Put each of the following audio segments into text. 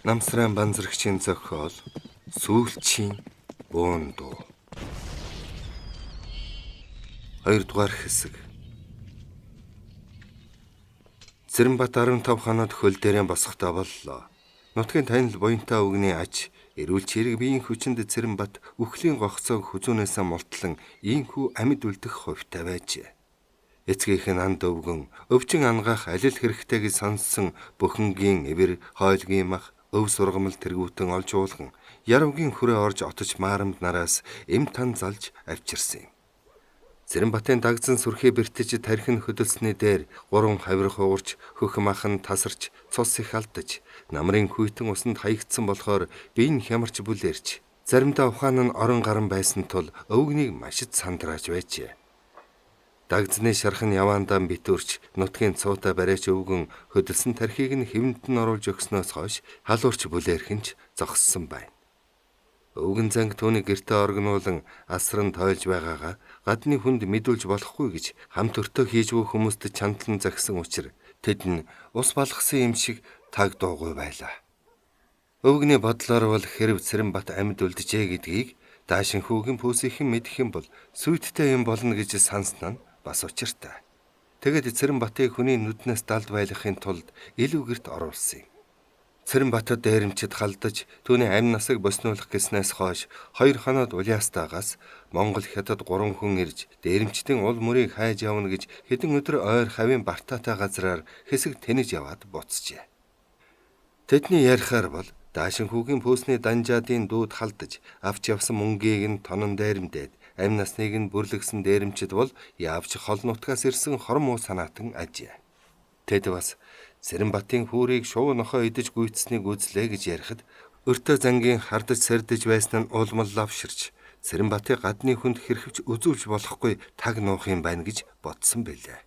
Намсран банзрагчийн зохиол Сүүлчийн буун дуу. 2 дугаар хэсэг. Цэрэнбат 15 хоноод хөл дээрээ босохдоо боллоо. Нутгийн танил буянтаа үгний аж эрүүл чирэг биеийн хүчинд Цэрэнбат үхлийн гогцоог хүзүүнээсээ мултлан ийхүү амьд үлдэх хувьтай байжээ. Эцгийнх нь анд өвгөн өвчин ангаах алил хэрэгтэй гэж сонссон бөхөнгийн эвэр хойлгийн мах өв сургамал тэргүүтэн олж уулган яравгийн хүрээ орж отож маарамд нараас эм тан залж авчирсан юм. Цэрэнбатын дагзан сүрхээ бэртэж тархин хөдөлсөний дээр 3 хавирх уурч хөх махан тасарч цус их алдаж намрын хүйтэн усанд хаягдсан болохоор бие нь хямарч бүлэрч заримдаа ухаан нь орон гарan байсан тул өвгнийг машид сандрааж байжээ. Дагзны шархан яваандаа битүүрч нутгийн цуута барайч өвгөн хөдөлсөн тархийг нь хэвэнд нь оруулж өгснөөс хойш халуурч бүлээрхэнч зогссон байна. Өвгөн занг түүний гэртээ оргнуулан асран тойлж байгаагаа гадны хүнд мэдүүлж болохгүй гэж хамт өртөө хийж буй хүмүүст чандлан загсан учраас тэд нь ус балгасан юм шиг таг дуугүй байлаа. Өвгний бодлоор бол хэрв Цэрэнбат амьд үлджээ гэдгийг даашин хүүгийн пүүсийнхэн мэдэх юм бол сүйдтэй юм болно гэж санснаа нь бас учиртай. Тэгэд Цэрэнбатыг хүний нүднээс далд байлгахын тулд илүү гэрт оруулсан юм. Цэрэнбатад дээрэмчид халдаж түүний амь насыг боснуулах гэснээс хойш 2 хоноод уляастаагаас Монгол хятад 3 хүн ирж дээрэмчдийн ул мөрийг хайж явна гэж хэдэн өдөр ойр хавийн бартаатай газраар хэсэг тэнэж яваад буцжээ. Тэдний ярихаар бол даашин хүүгийн пүүсний данжаадын дууд халдаж авч явсан мөнгийг нь тонон дээрэмдээд амь насныг нь бүрлэгсэн дээрэмчид бол яавч хол нутгаас ирсэн хормоо санаатан ажээ. Тэд бас Цэрэнбатын хүүрийг шуу нохоо идэж гүйцсэнийг үзлээ гэж ярихад өртөө зангийн хардаж сэрдэж байсан нь улмал лавширч Цэрэнбатыг гадны хүнд хэрхэвч үзүүлж болохгүй таг нуух юм байна гэж бодсон билээ.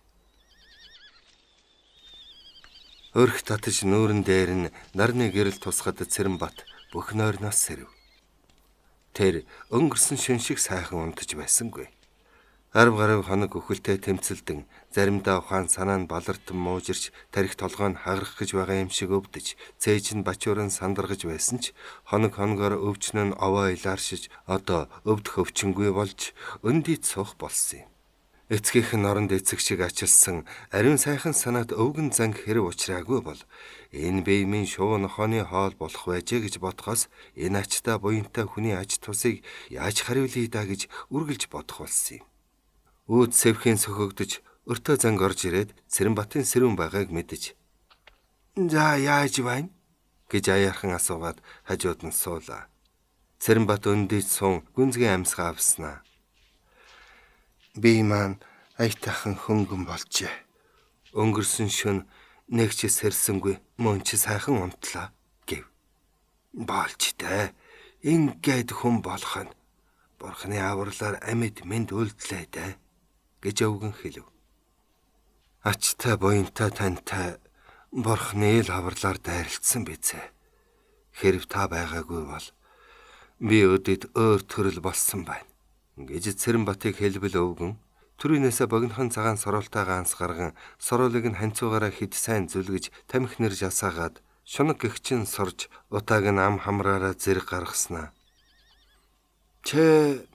Өрх татаж нүүрэн дээр нь нарны гэрэл тусгад Цэрэнбат бүх нойрноос сэрэв. Тэр өнгөрсөн шөн шиг сайхан унтаж байсангүй. 10 гаруй хоног өхөлтэй тэмцэлдэн заримдаа ухаан санаа нь балартан муужирч тарих толгой нь хагарах гэж байгаа юм шиг өвдөж цээж нь бачууран сандаргаж байсан ч хоног хоногоор өвчин нь овоо илааршиж одоо өвдөх өвчингүй болж өндийд суух болсон юм. Эцгийнх нь оронд эцэг шиг ачилсан ариун сайхан санаат өвгөн занг хэрэг учраагүй бол энэ биемийн шуу нохооны хоол болох байжээ гэж бодхоос энэ ачтаа буянтай хүний аж тусыг яаж хариулъя да гэж үргэлж бодох болсон юм. Үүд сэвхийн сөхөгдөж өртөө занг орж ирээд Цэрэнбатын сэрүүн байгааг мэдэж "За яаж байна?" гэж аяархан асуугаад хажууд нь суулаа. Цэрэнбат өндийд сун гүнзгий амьсгаа авснаа. "Би маань аятайхан хөнгөн болжээ. Өнгөрсөн шөнө нэг ч сэрсэнгүй мөн ч сайхан унтлаа" гэв. "Болж дээ. Ингээд хүн болох нь Бурхны авралаар амьд мэд үлдлээ дээ" гэж өвгөн хэлв. "Ачтай буянтай тантай Бурхны ил авралаар дайралтсан бизээ. Хэрв та байгаагүй бол би өдөд өөр төрөл болсон байна" гэж Цэрэнбатыг хэлбэл өвгөн түрүүнээсээ богинохон цагаан соролтойгоо анс гарган сороолыг нь ханцуугаараа хэд сайн зүлгэж тамхи нэр жасаагаад шунаг гихчин сорж утааг нь ам хамраараа зэрэг гаргаснаа. "Чэ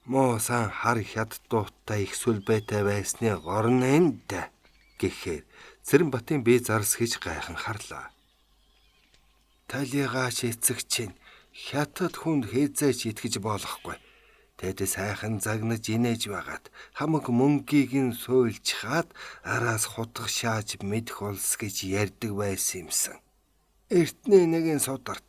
муусан хар хят дууттай их сүлбэтэй байсны горн энд" гэхээр Цэрэнбатын бие зарс хийж гайхан харлаа. "Талигаач эцэг чинь хятад хүнд хязээч итгэж болохгүй. Тэд сайхан загнаж инээж байгаад хамаг мөнгийг нь суйлчхаад араас хутга шааж мэдэх улс гэж ярьдаг байсан юмсан. Эртний нэгэн сударт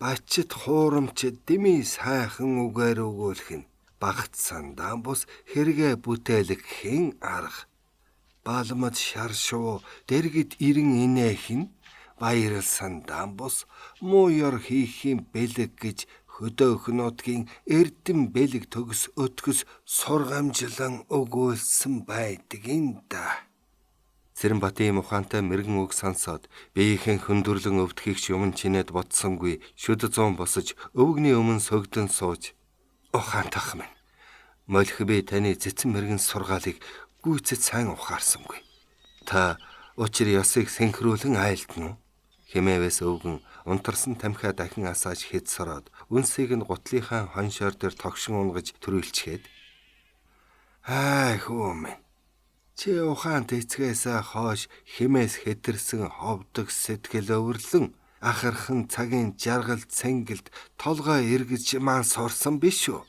бачит хуурамчид дими сайхан үгээр өгөөлөх нь багт сандаан бус хэрэгэ бүтээлгхийн арга. Балмад шар шуу дэргэд ирэн инээх нь баярал сандаан бус муу ёр хийхийн бэлэг гэж хөдөөх нутгийн эрдэм бэлэг төгс өтгөс сургамжлан өгүүлсэн байдаг юм да. Цэрэнбатын ухаантай мэрэгэн үг сонсоод биеийнхэн хөндөрлөн өвдөхийг юм чинээд бодсонгүй шүд зүүн босож өвгний өмнө согдон сууж "Ухаантайх минь, молих би таны цэцэн мэрэгэн сургаалыг гүйцэд сайн ухаарсангүй. Та учир ёсыг сэнхрүүлэн айлтна уу?" Хэмээвээс өвгөн унтарсан тамхиа дахин асааж хэд сороод үнсийг нь гутлынхаа хоншоор дээр тогшин унгаж төрүүлчихэд хүү минь. Чи ухаан тэцгээсээ хойш хэмээс хэтэрсэн ховдог сэтгэл өвөрлөн ахархан цагийн жаргалд цэнгэлд толгой эргэж маань сорсон биш үү?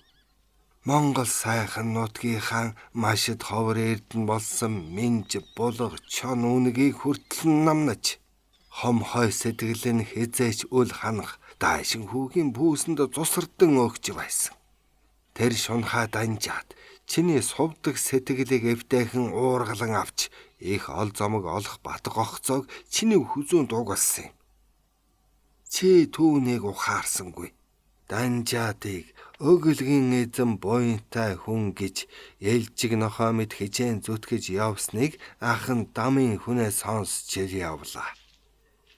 Монгол сайхан нутгийнхаа машид ховор эрдэн болсон минж булга чон үнгийг хүртэл намнаж хомхой сэтгэл нь хизээч үл ханах даашин хүүгийн бүүсэнд цусардан өгч байсан. Тэр шунхаа данжаад чиний сувдаг сэтгэлийг эвтэйхэн уургалан авч их ол зомог олох бат гогцоог чиний хүзүүнд угалсан юм. Чи түүнийг ухаарсангүй. Данжаадыг өглөгийн эзэн буянтай хүн гэж ээлжиг нохоо мэд хижээн зүтгэж явсныг ахын дамын хүнээ сонсч явлаа.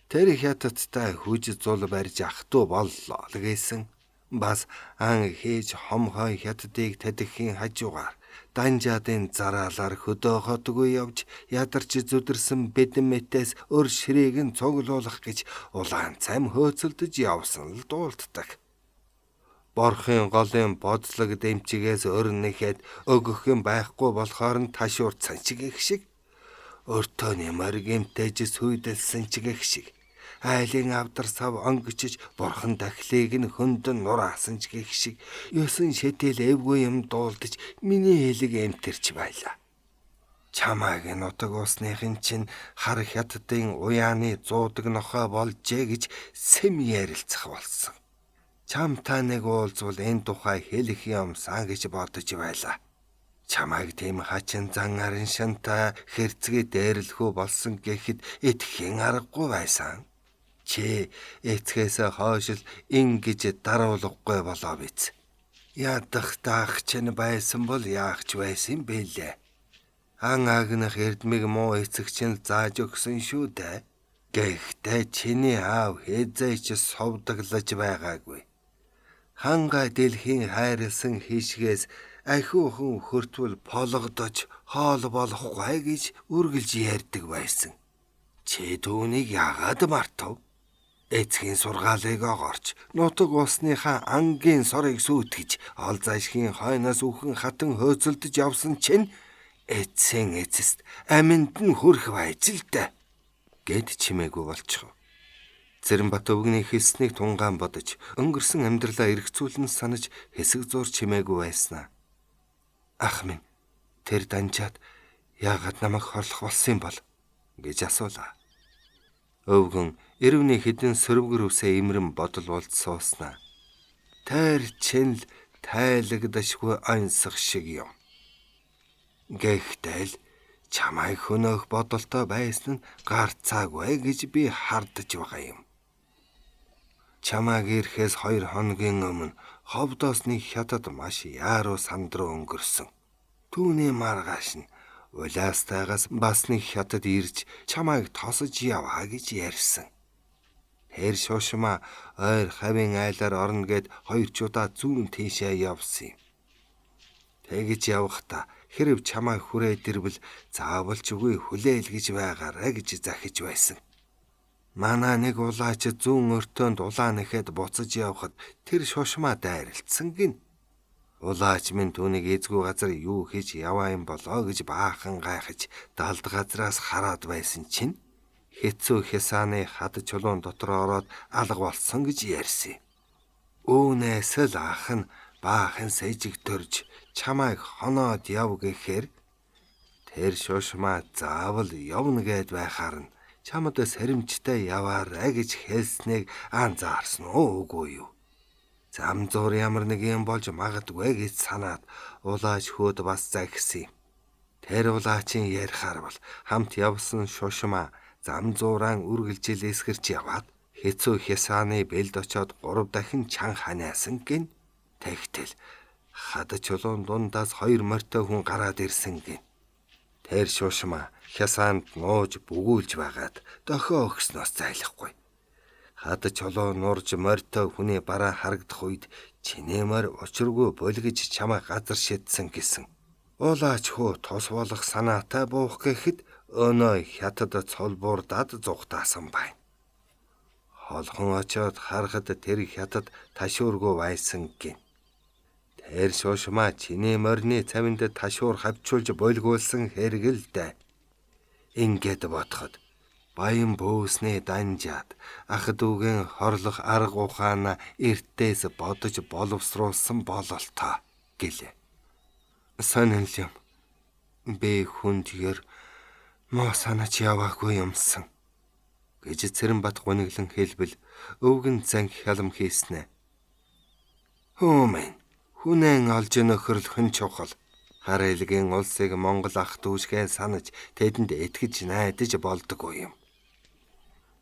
Тэр хятадтай хүж зул барьж ахтуу боллоо л гэсэн. Бас ан хийж хомхой хятадыг тэдэхийн хажуугаар данжаадын зараалаар хөдөөхөдгүй явж ядарч зүдэрсэн бэдэн мэтээс өр ширээг нь цуглуулах гэж улаан цам хөөцөлдөж явсан л дуулддаг. Борхын голын бодлог дэмчигээс өрнөхэд өгөх юм байхгүй болохоор нь ташуурцсан чиг их шиг. Өртөө нэмэр гэмтэж сүйдэлсэн чиг их шиг. Айлын авдар сав онгичж бурхан дахлыг нь хөндөр нураасан ч гэх шиг 9 шитэл эвгүй юм дуулдаж миний хэлэг эмтэрч байлаа. Чамааг нутаг усныхын чинь хар хятадын уяаны зуудаг нохой болжээ гэж сэм ярилцах болсон. Чамтай нэг уулзвал энэ тухай хэлэх юм сан гэж бодож байлаа. Чамайг тийм хачин зан арын шантай хэрцгээ дээрлэхүү болсон гэхэд итгэхийн аргагүй байсан. Чи эцгээсээ хойш л ингэж даруулахгүй болоо биз. Ядах таах чинь байсан бол яах ч байсан бэлээ. Ан агнах эрдмиг муу эцэг чинь зааж өгсөн шүү дээ. Гэхдээ чиний аав хэзээ ч совдаглаж байгаагүй. Ханга дэлхийн хайрлсан хишгээс ахиухан хөртвөл пологдож хоол болохгүй гэж үргэлж ярьдаг байсан. Чи түүнийг яагаад мартав? Эцгийн сургаалыг огоорч нутаг усныхаа ангийн сорыг сүйтгэж ол зашгийн хойноос үхэн хатан хөөцөлдөж явсан чинь эцсийн эцэст аминд нь хүрэх байж л дээ гэд чимээгүй болчихов. Цэрэнбат өвгний хэлснийг тунгаан бодож өнгөрсөн амьдралаа эргцүүлэн санаж хэсэг зур чимээгүй байснаа. Ах минь, тэр данжаад яагаад намайг хорлох болсон юм бол гэж асуулаа. Өвгөн эрвний хідэн сөрвгөр үсээ имрэн бодол болд сууснаа. Тэр чинь л тайлагдашгүй онцох шиг юм. Гэхдээ л чамайг хөнөөх бодолтой байсан нь гарцаагүй гэж би хардаж байгаа юм. Чамайг ирэхээс 2 хоногийн өмнө ховдоосны хятад маш яаруу санд руу өнгөрсөн. Түүний маргааш нь улаастайгаас бас нэг хятад ирж чамайг тосож яваа гэж ярьсан. Тэр шуушмаа ойр хавийн айлаар орно гэд 2 чудаа зүүн тийшээ явсан юм. Тэгэж явахдаа хэрв чамайг хүрээд ирвэл заавал ч үгүй хүлээл гэж байгаарэ гэж захиж байсан. Манай нэг улаач зүүн өртөөнд улаан нэхэд буцаж явхад тэр шуушмаа дайралтсан гин. Улаач минь түүнийг эзгүй газар юу хийж яваа юм болоо гэж баахан гайхаж далд газраас хараад байсан чинь хэцүү хясааны хад чулуун дотор ороод алга болсон гэж ярьсан. Үүнээс л ах нь баахан сэжиг төрж чамайг хоноод яв гэхээр тэр шуушмаа заавал явна гэд байхаар нь чамд сэрэмжтэй яваарэ гэж хэлснийг анзаарсан уу үгүй юу? Зам зуур ямар нэг юм болж магадгүй гэж санаад улаач хөөд бас загсан юм. Тэр улаачийн ярихаар бол хамт явсан шушмаа зам зуурaan үргэлжил эсгэрч яваад хэцүү хясааны бэлд очоод 3 дахин чан ханиасан гин. Тэгтэл хад чулуун дундаас 2 морьтой хүн гараад ирсэн гин. Тэр шушмаа хясаанд нууж бөгүүлж байгаад дохио өгснөөс зайлахгүй. Хад чулуун нурж морьтой хүний бараа харагдах үед чинэмэр учиргүй булгиж чамаа газар шидсэн гэсэн. Улаач хөө тус болох санаатай буух гэхэд өнөө хятад цол буурдаад зугтаасан байна. Холхон очоод харахад тэр хятад ташуургүй байсан гин. Тэр шуушмаа чиний морины цавинд ташуур хавчуулж болгуулсан хэрэг л дээ. Ингээд бодоход баян бөөснээ данжаад ах дүүгийн хорлох арга ухаана эртээс бодож боловсруулсан бололтоо гэлээ. Сонин юм. Би хүндгэр моо санаач яваагүй юмсан гэж Цэрэнбат гуниглан хэлбэл өвгөн занг хялам хийснэ. Хүмэн хүнэн олж нөхөрлөх нь чухал. Харилгийн улсыг Монгол ах дүүшгээ санаж тэдэнд итгэж найдаж болдгоо юм.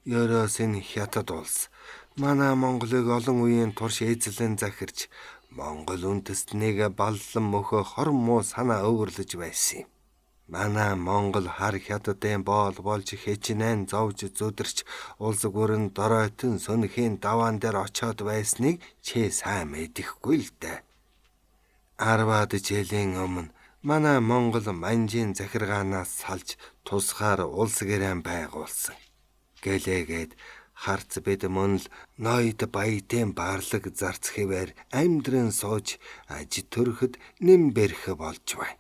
Ёроос энэ хятад улс манай Монголыг олон үеийн турш эзлэн захирч Монгол үндэстнийг баллан мөхөө хор муу санаа өвөрлөж байсан юм. Манай Монгол хар хятадын болж хичнээн зовж зүдэрч улс гүрэн доройтон сүнхийн даваан дээр очоод байсныг чи сайн мэдэхгүй л дээ. 10 жилийн өмнө манай Монгол манжийн захиргаанаас салж тусгаар улс гэрэн байгуулсан. Гэлээгээд харц бид мөн л ноёд баятын баарлаг зарц хэвээр амьдран сууж аж төрөхөд нэм бэрх болж байна.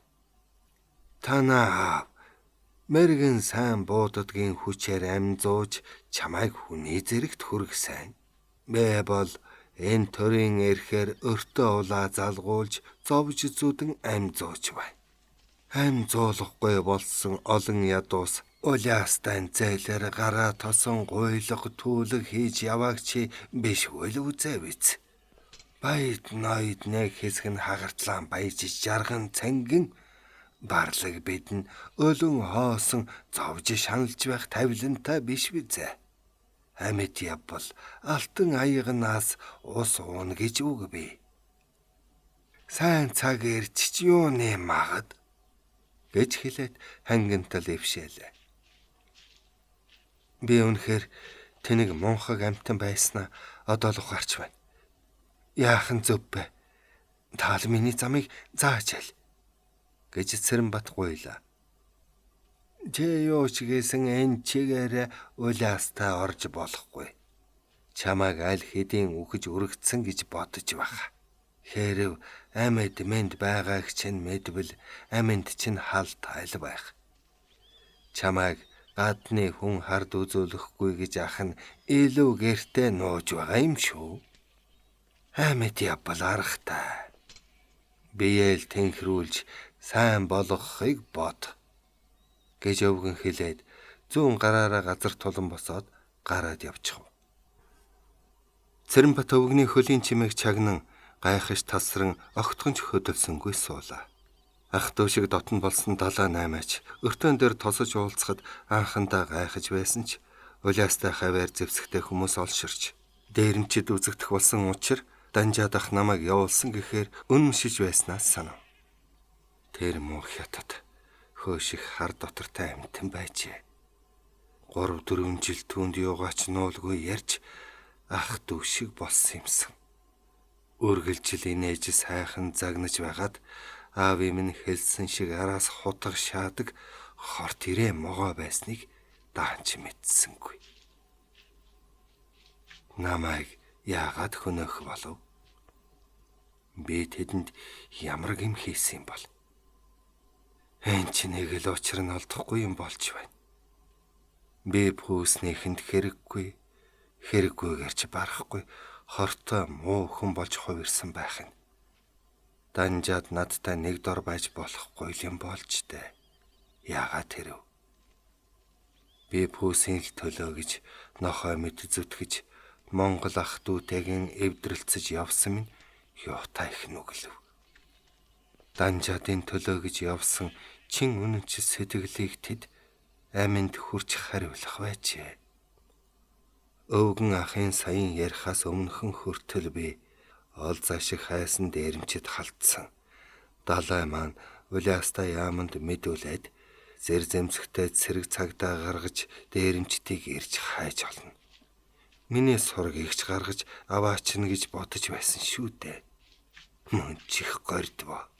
Танаа мэргэн сайн буудадгийн хүчээр амзууж чамайг хүний зэрэгт хүргсэн. Бэ бол энэ төрийн эрхээр өртөө улаа залгуулж зовж зүдэн амзууж байна. Амзуулахгүй болсон олон ядуус улаастан зээлэр гараа тосон гуйлга түлэг хийж явааг чи бишгүй л үзээ биз. Баяд ноёд нэг хэсэг нь хагартлаан баяж жарган цангин барлаг бидэн өлөн хоосон зовж шаналж байх тавилантай биш бизээ. Амьд явбал алтан аягнаас ус уун гэж үг бий. Сайн цаг ирч ч юуны магад гэж хэлээд хангантал ившээлээ. Би үнэхээр тэнийг мунхаг амтан байснаа одоо л ухаарч байна. Яахан зөв бэ? Таал миний замыг зааж хэл гэж Цэрэнбат гуйлаа. Тэ юу ч гэсэн энэ чигээрээ улаастаа орж болохгүй. Чамайг аль хэдийн үхэж өргөцсөн гэж бодож байгаа. Хэрв амьд мэнд байгааг чинь мэдвэл амьд чинь хал тайл байх. Чамайг гадны хүн хард үзүүлэхгүй гэж ах нь илүү гэртээ нууж байгаа юм шүү. Амьд явбал аргатай. Биеэл тэнхрүүлж сайн болгохыг бод гэж өвгөн хэлээд зүүн гараараа газар тулан босоод гараад явчихв. Цэрэнбат өвгний хөлийн чимээг чагнан гайхаж тасран огтхонч хөдөлсөнгүй суулаа. Ах дүү шиг дотн болсон 78-аач өртөн дээр тосож уулзахад анхандаа гайхаж байсан ч улаастай хаваар зэвсэгтэй хүмүүс олширч дээрэмчид үзэгдэх болсон учраас данжаад ах намайг явуулсан гэхээр үнэмшиж байснаас санав. Тэр муу хятад хөөших хар дотортой амьтан байжээ. 3-4 жил түүнд юугаач нуулгүй ярьж ах дүү шиг болсон юмсан. Үргэлжил инээж сайхан загнаж байгаад аав им нь хэлсэн шиг араас хутга шаадаг хорт ирээ могоо байсныг даанч мэдсэнгүй. Намайг яагаад хөнөөх болов? Би тэдэнд ямар гэм хийсэн юм бол? Энд ч нэг л учир нь олдохгүй юм болж байна. Би пүүснийхэнд хэрэггүйгээр ч барахгүй хортой муу хүн болж хувирсан байх нь. Данжаад надтай нэг дор байж болохгүй юм болж дээ. Яагаад тэрв? Би пүүсийн л төлөө гэж нохой мэд зүтгэж Монгол ах дүүтэйгэн эвдрэлцэж явсан минь юутай их нүгэлв. Данжаадын төлөө гэж явсан чин үнэнч сэтгэлийг тэд аминд хүрч хариулах байжээ. Өвгөн ахын саяын ярихаас өмнөхөн хүртэл би ол зашиг хайсан дээрэмчид халтсан. Далай маань улаастай яаманд мэдүүлээд зэр зэмсэгтэй цэрэг цагдаа гаргаж дээрэмчдийг ирж хайж олно. Миний сураг игч гаргаж аваачна гэж бодож байсан шүү дээ. Мөн чих гордвоо.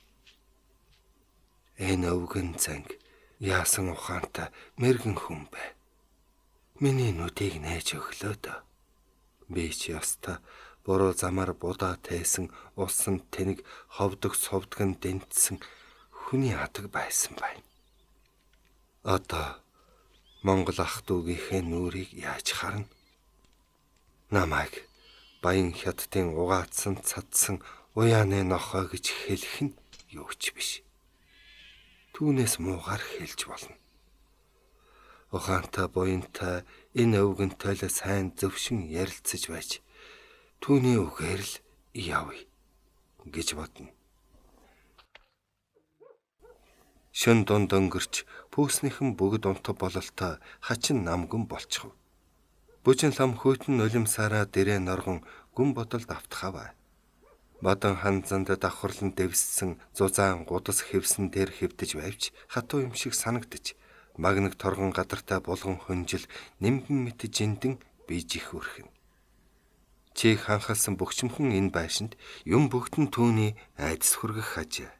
Энэ өвгөн занг яасан ухаантай мэргэн хүн бай. Миний нүдийг нээж өглөө дөө. Би ч яста буруу замаар будаа тайсан усан тэнэг ховдог совдгон дэнтсэн хүний адаг байсан байна. Одоо Монгол ах дүүгийнхээ нүрийг яаж харна? Намайг баян хятадын угаацсан цадсан уяаны нохой гэж хэлэх нь юу ч биш. Түүнээс муугар хэлж болно. Ухаантай буянтай энэ өвгөнтэй л сайн зөвшин ярилцаж байж түүний үгээр л явъя гэж бодно. Шөн дунд өнгөрч пүүснийхэн бүгд унтав бололтой хачин намгүн болчихов. Бүжин лам хөйтөн нулимсараа дэрээ норгон гүн бодолд автахав. Бадан ханзанд давхарлан дэвссэн зузаан гудас хэвсэн дээр хэвдэж байвч хатуу юм шиг санагдаж магнаг торгон гадартай булган хөнжил нэмгэн мэт жиндэн бийжих үрхэн. Чих ханхалсан бөхчмхэн энэ байшинд юм бүгтэн түүний айдас хүргэх хажээ.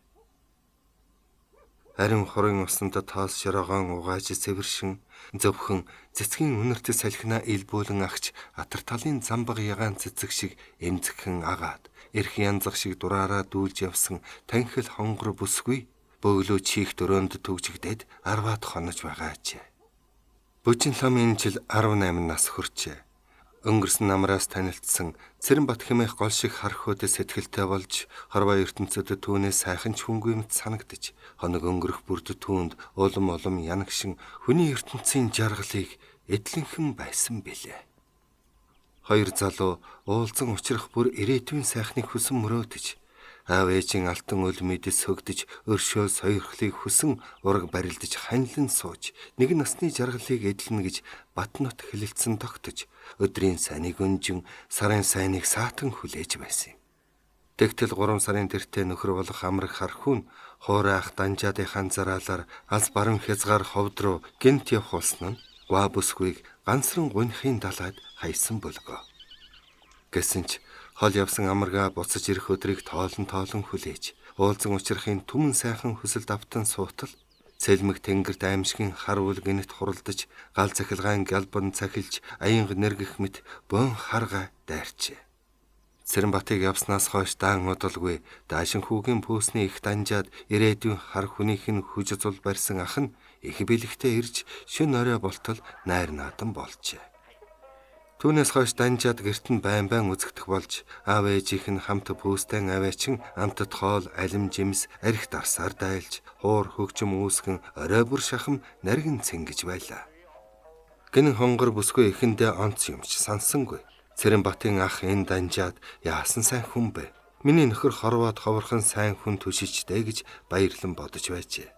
Харин хорын усанд тоос шорогоон угааж цэвэршин зөвхөн цэцгийн үнэрт салхина илбүүлэн агч атар талын замбаг ягаан цэцэг шиг эмзэгхэн агаад эрх янзах шиг дураараа дүүлж явсан танхил хонгор бүсгүй бөглөө чих дөрөөнд төгжигдээд 10-аад хонож байгаач. Бүжин ламын жил 18 нас хүрчээ. Өнгөрсөн намраас танилцсан Цэрэнбат хэмээх гол шиг хархууд сэтгэлтэй болж хорвоо ертөнцөд түүнээс сайхан ч хүнгүй мэт санагдаж хоног өнгөрөх бүрд түүнд улам улам янагшин хүний ертөнцийн жаргалыг эдлэнхэн байсан билээ. Хоёр залуу уулзан учрах бүр ирээдүйн сайхныг хүсэн мөрөөдөж аав ээжийн алтан өлмөдөс сөгдөж өршөөл сойрхлыг хүсэн ураг барилдаж ханилан сууж нэг насны жаргалыг эдлэнэ гэж Батнот хэлэлцэн тогтож өдрийн сайныг өнжин сарын сайныг саатан хүлээж байсан юм. Тэгтэл 3 сарын тэртээ нөхөр болох амраг хархүүн хуурайх данжаадынхаа зараалаар алс баруун хязгаар ховд руу гинт явхулсан нь ва бүсгүйг ганцран гунхын далайд хайсан бөлгөө. Гэсэн ч хол явсан амаргаа буцаж ирэх өдрийг тоолон хүлээж уулзан учрахын түмэн сайхан хүсэлд автан суутал цэлмэг тэнгэрт аимшигын хар үл гинэт хуралдаж гал цахилгаан гялбан цахилж аянга нэргэх мэт бөн харга дайрчээ. Цэрэнбатыг явснаас хойш даан удалгүй даашин хүүгийн пүүсний их данжаад ирээдүйн хар хүнийх нь хүж зул барьсан ах нь их бэлэгтээ ирж шөн орой болтол найр наадан болжээ. Түүнээс хойш данжаад гэрт нь байн үзэгдэх болж аав ээжийнх нь хамт пүүстэн аваачин амтд хоол алим жимс арх дарсаар дайлж хуур хөгжим үүсгэн орой бүр шахам наргин цэнгэж байлаа. Гэнэн хонгор бүсгүй эхэндээ онц юмч сансангүй. Цэрэнбатын ах энэ данжаад яасан сайн хүн бэ? Миний нөхөр хорвоод ховорхон сайн хүн түшижтэй гэж баярлан бодож байжээ.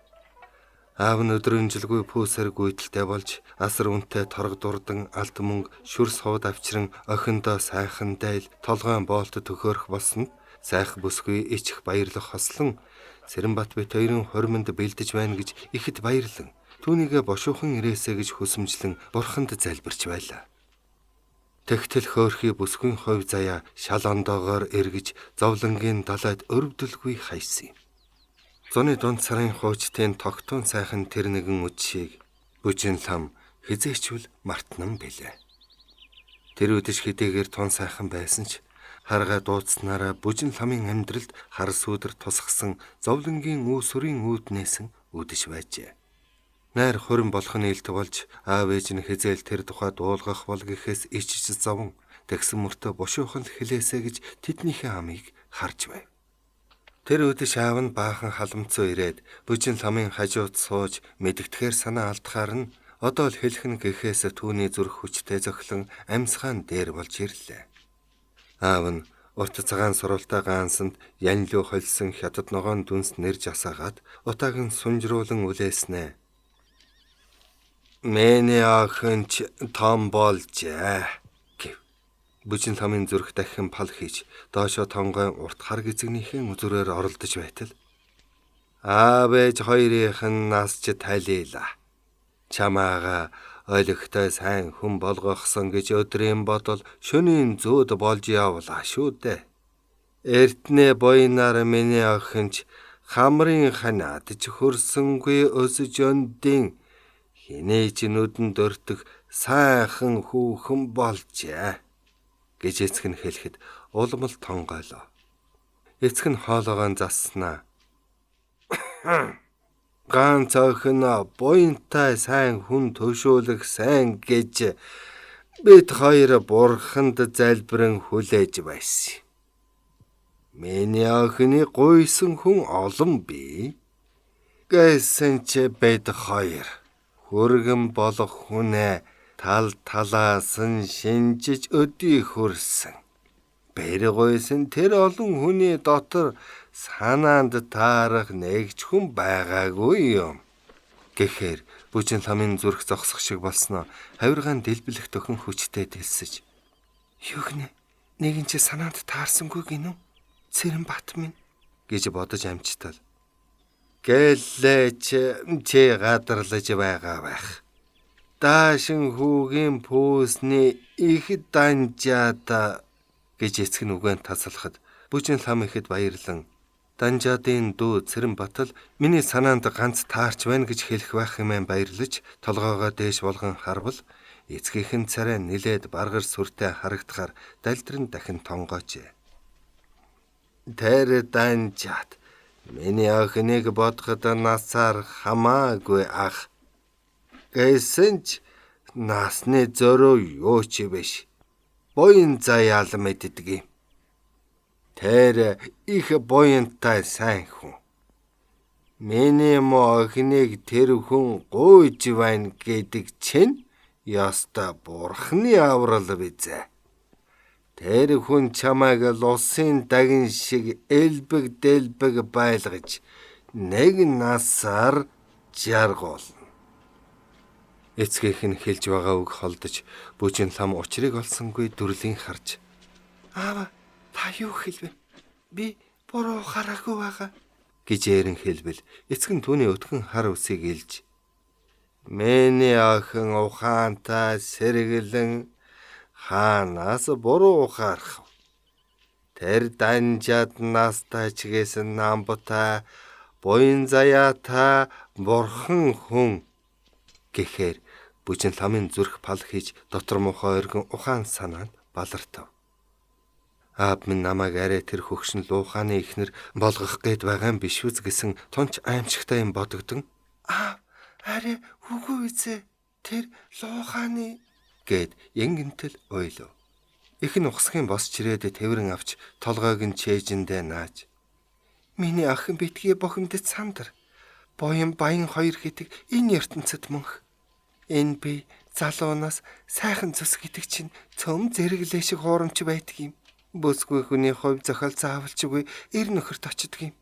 Аав нь өдрөнжилгүй пүүсэр гүйдэлтэй болж асар үнэтэй торг дурдан алт мөнгө шүрс ховд авчран охиндоо сайхан дайл толгойн боолт төхөөрөх болсонд сайх бүсгүй ичих баярлах хослон Цэрэнбат бит хоёрын хуримд бэлдэж байна гэж ихэд баярлан түүнийгээ бошуухан ирээсэ гэж хүсэмжлэн бурханд залбирч байлаа. Тэгтэл хөөрхий бүсгүй хойв заяа шал ондоогоор эргэж зовлонгийн далайд өрөвдөлгүй хайсан юм. Зуны дунд сарын хуучтын тогтун сайхан тэр нэгэн үдшийг бүжин лам хизээчвэл мартнан билээ. Тэр үдэш хэдийгээр тун сайхан байсан ч харгаа дуудснараа бүжин ламын амьдралд хар сүудэр тусгсан зовлонгийн үүсвэрийн үүднээсэн үдэш байжээ. Найр хурим болох нь илт болж аав ээж нь хизээл тэр тухай дуулгах бол гэхээс ичж зовон тэгсэн мөртөө бушуухан хэлээсэ гэж тэднийхээ амийг харж байв. Тэр үдэш аав нь баахан халамцуу ирээд бүжин ламын хажууд сууж мэдгэтгэхэр санаа алдахаар нь одоо л хэлхэн гэхээс түүний зүрх хүчтэй зохилон амьсгаан дээр болж ирлээ. Аав нь урт цагаан суралтай гаансанд янлуу холсон хятад ногоон дүнс нэрж асаагаад утааг нь сунжруулан үлээснэ. Мэний охинч том болжээ. Бүжин ламын зүрх дахин пал хийж доошо тонгой урт хар гизэгнийхэн үзүүрээр оролдож байтал аав ээж хоёрынх нь насч талийлаа. Чамаага ойлгохтой сайн хүн болгохсон гэж өдрийн бодол шөнийн зүүд болж явлаа шүү дээ. Эртнээ буйнаар миний охинч хамрын ханаад ч хөрсөнгүй өсөж өндийн хинээч нүдэнд өртөх сайхан хүүхэн болжээ. гэж эцэг нь хэлэхэд улмал тонгойлоо. Эцэг нь хоолоогоо заснаа. Ганц охин буянтай сайн хүн төшөөлөх сайн гэж бид хоёр бурханд залбирэн хүлээж байсан. Миний охины гуйсан хүн олон бий. Гэсэн ч бид хоёр хүргэн болох хүнээ тал талаас нь шинжиж өдий хүрсэн. Бэргүйсэн тэр олон хүний дотор санаанд таарах нэгч хүн байгаагүй юм. Гэхээр бүжин ламын зүрх зогсох шиг болсноо хавиргаан дэлбэлэх төхөн хүчтэй дэлсэж. Юу гинэ? Нэгэн чи санаанд таарсангүй гинүү? Цэрэнбат минь гэж бодож амжтал. Гэлээч чи гадарлаж байгаа байх. Даашин хүүгийн пүүсний их данжаада гэж эцэг нь үгэн тасалхад бүжин лам ихэд баярлан Данжаадын дүү Цэрэнбат л миний санаанд ганц таарч байна гэж хэлэх байх хэмээн баярлаж толгоогоо дээш болгон харвал эцгийнхэн царай нилээд баргар сүртэй харагдахаар далдрын дахин тонгоожээ. Тэр Данжаад миний охиныг бодоход насаар хамаагүй ах. Гэсэн ч насны зөрөө юу ч биш. Буян заяал мэддэг юм. Тэр их буянтай сайн хүн. Миний охиныг тэр хүн гуйж байна гэдэг чинь яста бурхны аврал бизээ. Тэр хүн чамайг лусын дагин шиг элбэг дэлбэг байлгаж нэг насаар жаргуулна. Эцгийнх нь хэлж байгаа үг холдож бүжин лам учрыг олсонгүй дүрлийн харж. Аава та юу хэлвэ? Би буруу хараагүй байгаа гэж eerэн хэлбэл эцэг нь түүний өтгөн хар үсийг илж. Миний охин ухаантай сэргэлэн хаанаас буруу ухаарах. Тэр Данжаад настай чигээсэн намбутай буян заяатай бурхан хүн гэхээр бүжин ламын зүрх пал хийж дотор мохоо өргөн ухаан санаанд балартав. Аав минь намайг арай тэр хөгшин лууханы ихнэр болгох гээд байгаа юм биш үз гэсэн тунч аимшигтай юм бодогдсон. Арай үгүй үзээ. Тэр лууханы гэд янгинтэл ойлов. Их нь ухсхийн бос чирээд тэврэн авч толгойг нь чэйжэндээ нааж. Миний охин битгий бохимдод сандар. Боён баян хоёр гэдэг энэ ертөнцид мөнх. Энэ би залуунаас сайхан зүс гэдэг чинь цөм зэрэглээ шиг хуурамч байдаг юм. Бүсгүй хүний хувь зохиол заавалчгүй эр нөхөрт очдөг юм.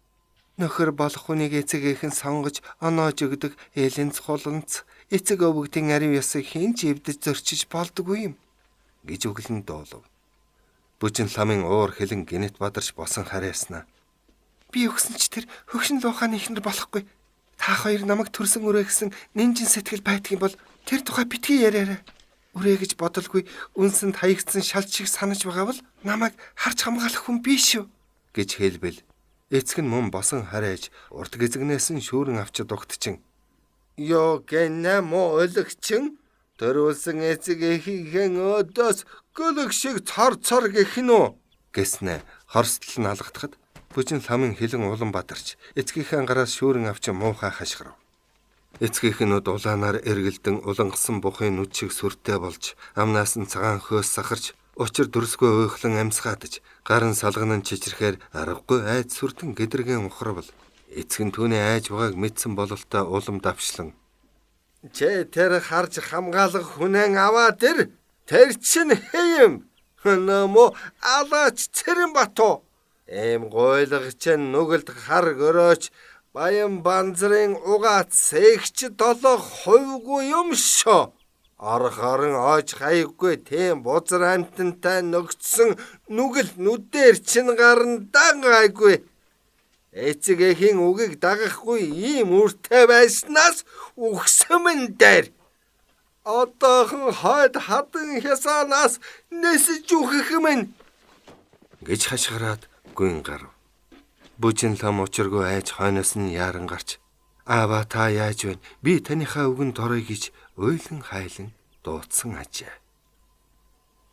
Нөхөр болох хүнийг эцэгийнхэн сонгож оноож өгдөг элэнц хуланц эцэг өвгдийн ариун ёсыг хэн ч эвдэж зөрчиж болдгүй юм гэж өглөн дуулав. Бүжин ламын уур хилэн гинэт бадарч босон харьяаснаа. Би өгсөн ч тэр хөгшин лууханы ихнэр болохгүй. Та хоёр намайг төрсөн өрөө гэсэн нинжин сэтгэл байдаг юм бол тэр тухай битгий яриарай. Үрээ гэж бодолгүй үнсэнд хаягдсан шалж шиг санаж байгаа бол намайг харж хамгаалах хүн биш шүү гэж хэлбэл эцэг нь мөн босон харайж урт гизгнээс нь шүүрэн авчид угтчин. Йоо гэнэ мо өлөгчин төрүүлсэн эцэг эхийнхэн өдөөс гөлөг шиг цор гэх нү гэснэ хорсдол нь алгадахад бүжин ламын хилэн улан бадарч эцгийнхээ гараас шүүрэн авч муухай хашгирав. Эцгийнхнүүд улаанаар эргэлдэн улангасан бухын нүд шиг сүртэй болж амнаас нь цагаан хөөс сахарч учир дүрсгүй уйхлан амсгаадаж гарын салган нь чичрэхээр аргагүй айд сүрдэн гэдрэгэн ухравал эцэг нь түүний айж байгааг мэдсэн бололтой улам давшлан. Чи тэр харж хамгаалах хүнэн аваа тэр чинь хэм нөмо алаач Цэрэнбат. Эм гойлгоч нүгэлд хар гөрөөч баян банзрын угаат сэгч 7% юм шо. Орхорон оож хайггүй тийм бузар амтантай нөгцсөн нүгэл нүдээр чин гарандан гайгүй. Эцэг эхийн үгийг дагахгүй ийм үртэй байснаас үхсэмэн дээр. Одоохон хойд хадан хясанаас нэсэж үхэх мэн гэж хашгираад гүн гарав. Бүжин лам учиргүй айж хойноос нь яаран гарч аава та яаж вэ? Би таныхаа үгэнд орё гэж ойлон хайлан дуудсан ажээ.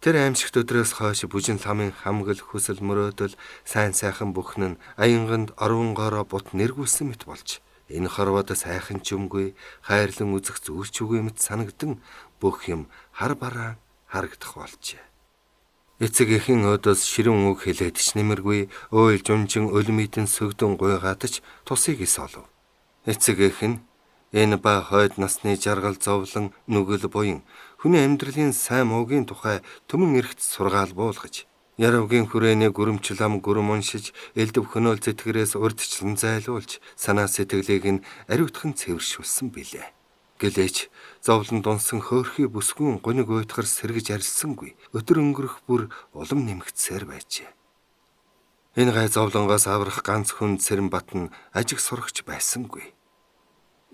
Тэр аимшигт өдрөөс хойш бүжин ламын хамгал хүсэл мөрөөдөл сайн сайхан бүхэн нь аянганд орвонгоороо бут нэргүүлсэн мэт болж энэ хорвоод сайхан ч юмгүй хайрлан үзэх зүйлч үгүй мэт санагдан бүх юм хар бараа харагдах болжээ. Эцэг эхийн өдөөс ширүүн үг хэлээд ч нэмэргүй өөл жумжин өлмидэн сөгдөн гуйгаадч тусыг ис олов. Эцэг эхэн энэ ба хойд насны жаргал зовлон нүгэл буян хүний амьдралын сайн муугийн тухай түмэн эрхт сургаал буулгаж Яравгийн хүрээний гүрэмчлам гүрэм уншиж элдв хөнөөл зэтгэрээс урдчлан зайлуулж санаа сэтгэлийг нь ариутхан цэвэршүүлсэн билээ. Гэлээч зовлон дунсан хөөрхий бүсгүйн гуниг уйтгар сэргэж арилсангүй өдөр өнгөрөх бүр улам нэмэгдсээр байжээ. Энэ гай зовлонгоос аврах ганц хүн Цэрэнбат нь ажиг сурагч байсангүй.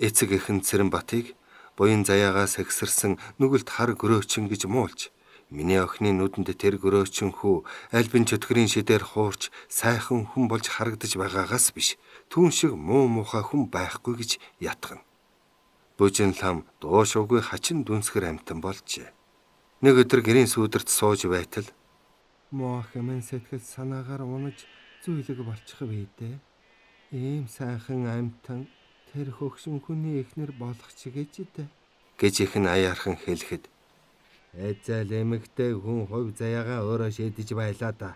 Эцэг эхэн Цэрэнбатыг буян заяагаас эксэрсэн нүгэлт хар гөрөөчин гэж муулж миний охины нүдэнд тэр гөрөөчин хүү альбин чөтгөрийн шидээр хуурч сайхан хүн болж харагдаж байгаагаас биш түүн шиг муу муухай хүн байхгүй гэж ятгана. Бүжин лам дуушуугүй хачин дүнсгэр амтан болжээ. Нэг өдөр гэрийн сүүдэрт сууж байтал муу хэмээн сэтгэл санаагаар унаж зүйлэг болчих вэдэ. Ийм сайхан амтан тэр хөгшин хүний эхнэр болох ч гэж ихэн аяархан хэлэхэд эцэл эмэгтэй хүн хувь заяагаа өөрөө шийдэж байлаа да.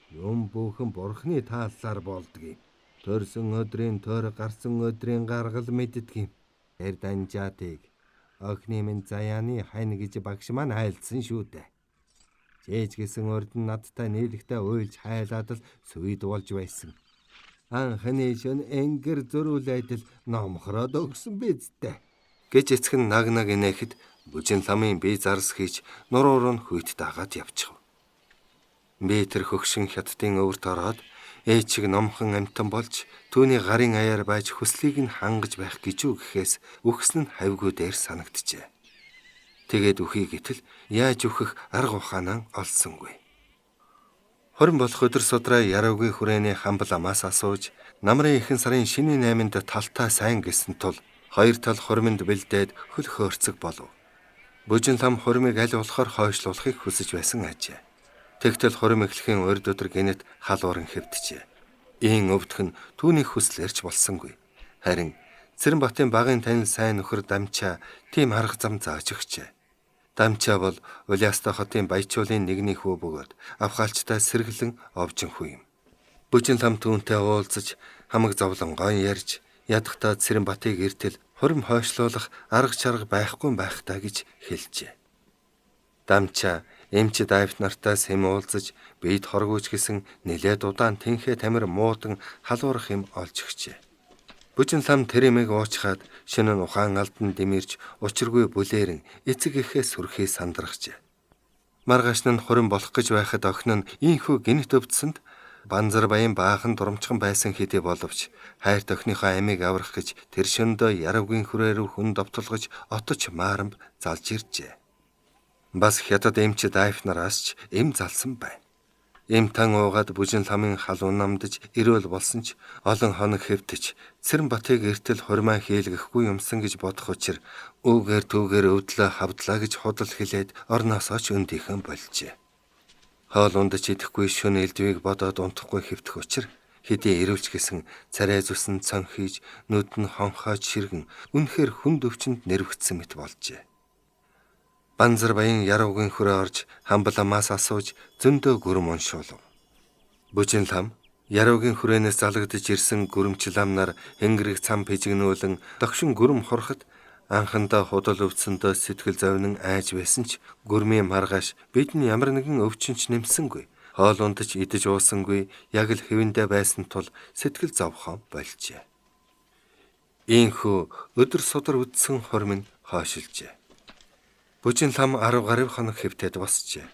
Юм бүхэн бурхны тааллаар болдгийг. Төрсөн өдрийн төр гарсан өдрийн гаргал мэддэг юм. Тэр данжаатыг охины минь заяаны хань гэж багш маань хайлдсан шүү дээ. Жээж гисэн урд нь надтай нийлэгтэй уйлж хайлаад л сүйд болж байсан. Анхны шөн энгэр зөрүүлээд л номхороод өгсөн биз дээ. Гэж эцэг нь наг инээхэд бүжин ламын бие зарс хийж нуруур нь хүйт дагаад явчихв. Би тэр хөгшин хятадын өвөрт ороод ээжиг номхон амтан болж түүний гарын аяар байж хүслийг нь хангаж байх гэж үү гэхээс үхсэн нь хавьгүй дээр санагджээ. Тэгээд үхий гэтэл яаж үхэх арга ухаанаа олсонгүй. Хорин болох өдөр судраа Яравгийн хүрээний хамбал амаас асууж намрын ихэнх сарын шиний 8-нд талтаа сайн гэсэн тул хоёр тал хуримд бэлдээд хөл хөөрцөг болов. Бүжин лам хуримыг аль болохоор хойшлуулахыг хүсэж байсан ажээ. Тэгтэл хурим эхлэхийн урд өдөр гинэт халууран хэвтжээ. Ийн өвдөх нь түүний хүслээрч болсонгүй. Харин Цэрэнбатын багын танил сайн нөхөр Дамчаа тийм арга зам зааж өгчээ. Дамчаа бол Улаастай хотын баячуулын нэгний хүү бөгөөд авхаалчтай сэргэлэн овжин хүү юм. Бүжин лам түүнтэй уулзаж хамаг зовлонгоо ярьж ядахтаа Цэрэнбатыг эртэл хурим хойшлуулах арга чарга байхгүй байхтаа гэж хэлжээ. Дамчаа эмч Дайвт нартай сэм уулзаж бийд хоргууч гэсэн нэлээд удаан тэнхээ тамир муудан халуурах юм олж өгчээ. Бүжин лам тэр эмийг уучхаад шинэ ухаан алдан дэмэрж учиргүй бүлээрэн эцэг эхээ сүрхий сандрахжээ. Маргааш нь хурим болох гэж байхад охин нь ийхүү гинт өвдсөнд Банзар баян баахан дурамчхан байсан хэдий боловч хайрт охиныхоо амийг аврах гэж тэр шөндөө Яравгийн хүрээ рүү хүн довтолгож отож maaramb залж иржээ. Бас хятад эмч Дайвт нараас ч эм залсан байна. Эм тан уугаад бүжин ламын халуун намдаж ирүүл болсон ч олон хоног хэвтэж Цэрэнбатыг эртэл хурмаа хийлгэхгүй юмсан гэж бодох учир үүгээр түүгээр өвдлөө хавдлаа гэж худал хэлээд орноосоо ч өндийнхэн болжээ. Хоол ундаж идэхгүй шөнө элдвийг бодоод унтахгүй хэвтэх учир хэдий ирүүлч гэсэн царай зүсэн цон хийж нүд нь хонхоод ширгэн үнэхээр хүнд өвчнөд нэрвэгдсэн мэт болжээ. Банзар баян Яравгийн хүрээ орж хамбал амаас асууж зөндөө гүрэм уншуулв. Бүжин лам Яравгийн хүрээнээс залгадж ирсэн гүрэмчлам нар хэнгэрэг цам пижигнүүлэн догшин гүрэм хурахад анхандаа худал өвдсөндөө сэтгэл зовнин айж байсан ч гүрмийн маргааш бидний ямар нэгэн өвчнч нэмсэнгүй. Хоол ундаж идэж уусангүй яг л хэвэндээ байсан тул сэтгэл зовхоо болжээ. Ийхүү өдөр судар үдсэн хурим нь хойшилжээ. Бүжин лам 10 гаруй хоног хэвтээд босчээ.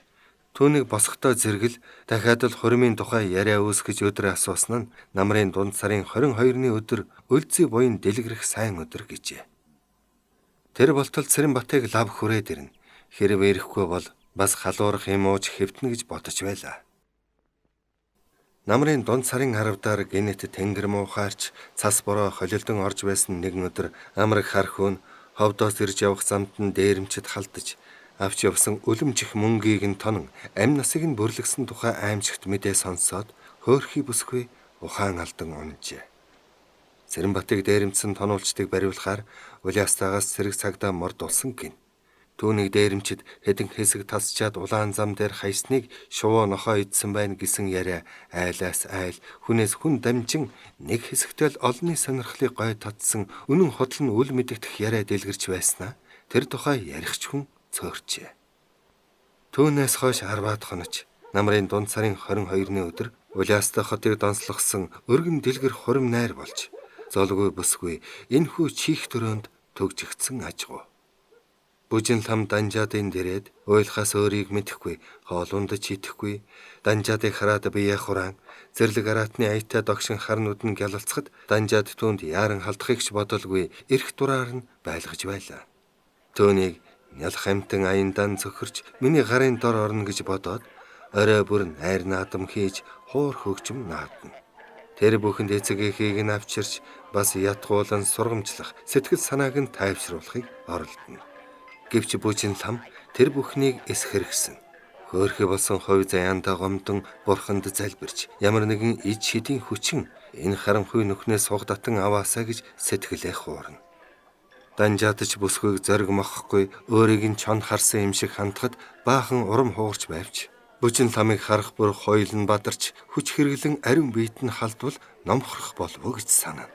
Түүнийг босохдоо зэрэгэл дахиад л хуримын тухай яриа үүсгэж өдрөө асуусан нь намрын дунд сарын 22-ны өдөр өлзий буян дэлгэрэх сайн өдөр гэжээ. Тэр болтол Цэрэнбатыг лав хүрээд ирнэ. Хэрэг ирэхгүй бол бас халуурах юм ууж хэвтнэ гэж бодож байлаа. Намрын дунд сарын 10-даар гинэт тэнгэр муухаарч цас бороо холилдон орж байсан нэгэн өдөр амраг хар хүн ховдоос ирж явах замд нь дээрэмчэд халдаж Авч явсан үлэмжих мөнгийг нь тонон амь насыг нь бүрлэгсэн тухай аимшигт мэдээ сонсоод хөөрхий бүсгүй ухаан алдан унжээ. Цэрэнбатыг дээрэмдсэн тонуулчдыг бариулахаар Улиастаагаас цэрэг цагдаа мордулсан гин. Түүнийг дээрэмчид хэдэн хэсэг тасчаад улаан зам дээр хаясныг шувуу нохоо идсэн байна гэсэн яриа айлаас айл хүнээс хүн дамжин нэг хэсэгтэл олонний сонирхлыг гой татсан үнэн худал нь үл мэдэгдэх яриа дэлгэрч байснаа тэр тухай ярихч хүн цөөрчээ. Түүнээс хойш 10-аад хонож намрын дунд сарын 22-ны өдөр Улиастаа хотыг донслогсон өргөн дэлгэр хурим найр болж золгүй бүсгүй энэхүү чих төрөнд төгжигдсэн ажгуу. Бүжин лам Данжаадын дэрээд уйлахаас өөрийг мэдэхгүй, хоолундаж идэхгүй, Данжаадыг хараад бие хураан, зэрлэг араатны аятай догшин харнууд нь гялалцахад Данжаад түүнд яаран халдахыгч бодолгүй эрх дураар нь байлгаж байлаа. Түүнийг нялх амтан аяндан цөхөрч миний гарын дор орно гэж бодоод орой бүр найр наадам хийж хуур хөгжим наадна. Тэр бүхэнд эцэг эхийг нь авчирч бас ятгуулан сургамжлах, сэтгэл санааг нь тайвшруулахыг оролдоно. Гэвч бүжин лам тэр бүхнийг эсхэргсэн. Хөөрхий болсон хувь заяандаа гомдон бурханд залбирч ямар нэгэн ид шидийн хүчин энэ харанхуй нүхнээс сугдатан аваасаа гэж сэтгэлээ хуурна. Данжаадч бүсгүйг зориг мохохгүй өөрийг нь чон харсан юм шиг хандхад баахан урам хуурч байвч бүжин ламыг харах бүр хойлон бадарч хүч хэрэглэн ариун биет нь халдвал номхорох болов уу гэж санана.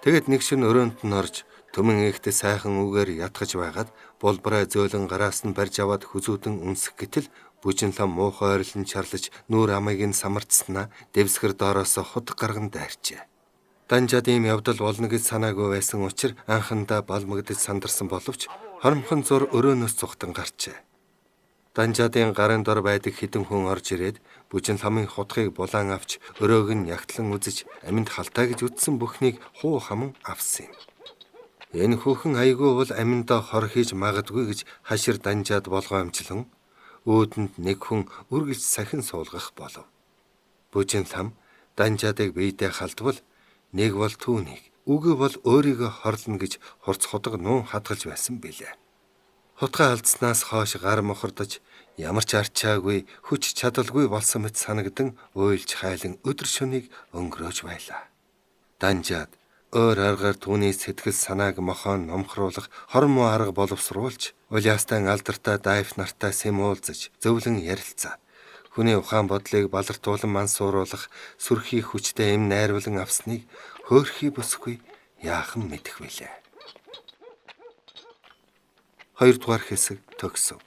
Тэгэд нэг шин өрөөнд нь орж төмөн ихтэй сайхан үгээр ятгаж байгаад булбараа зөөлөн гараас нь барьж аваад хүзүүдэн үнсэх гэтэл бүжин лам муухай ойрлон чарлаж нүүр амыг нь самардснаа дэвсгэр доороос худ гарган дайрчээ. Данжаад ийм явдал болно гэж санаагүй байсан учраас анхандаа балмагдаж сандарсан боловч хоромхон зур өрөөнөөс цухтан гарчээ. Данжаадын гарын дор байдаг хідэн хүн орж ирээд бүжин ламын хутгийг булаан авч өрөөг нь ягтлан үзэж аминд халтаа гэж үтсэн бүхнийг хуу хаман авсан юм. Энэ хүүхэн айгүй бол аминдаа хор хийж магадгүй гэж хашир Данжаад болгоомжлон өөдөнд нэг хүн үргэлж сахин суулгах болов. Бүжин лам Данжаадыг биедээ халдвал нэг бол түүнийг, үгүй бол өөрийгөө хорлно гэж хурц худаг нуун хадгалж байсан билээ. Хутгаа алдснаас хойш гар мохордож ямар ч арчаагүй хүч чадалгүй болсон мэт санагдан уйлж хайлан өдөр шөнийг өнгөрөөж байлаа. Данжаад өөр аргаар түүний сэтгэл санааг мохоон номхруулах хормоо арга боловсруулж Улиастан алдартай дайв нартай сэмүүлзэж зөвлөн ярилцаа. Хүний ухаан бодлыг балартуулан мансууруулах сүрхий хүчтэй эм найруулан авсныг хөөрхий бүсгүй яахан мэдэх вүлээ. 2 дугаар хэсэг төгсөв.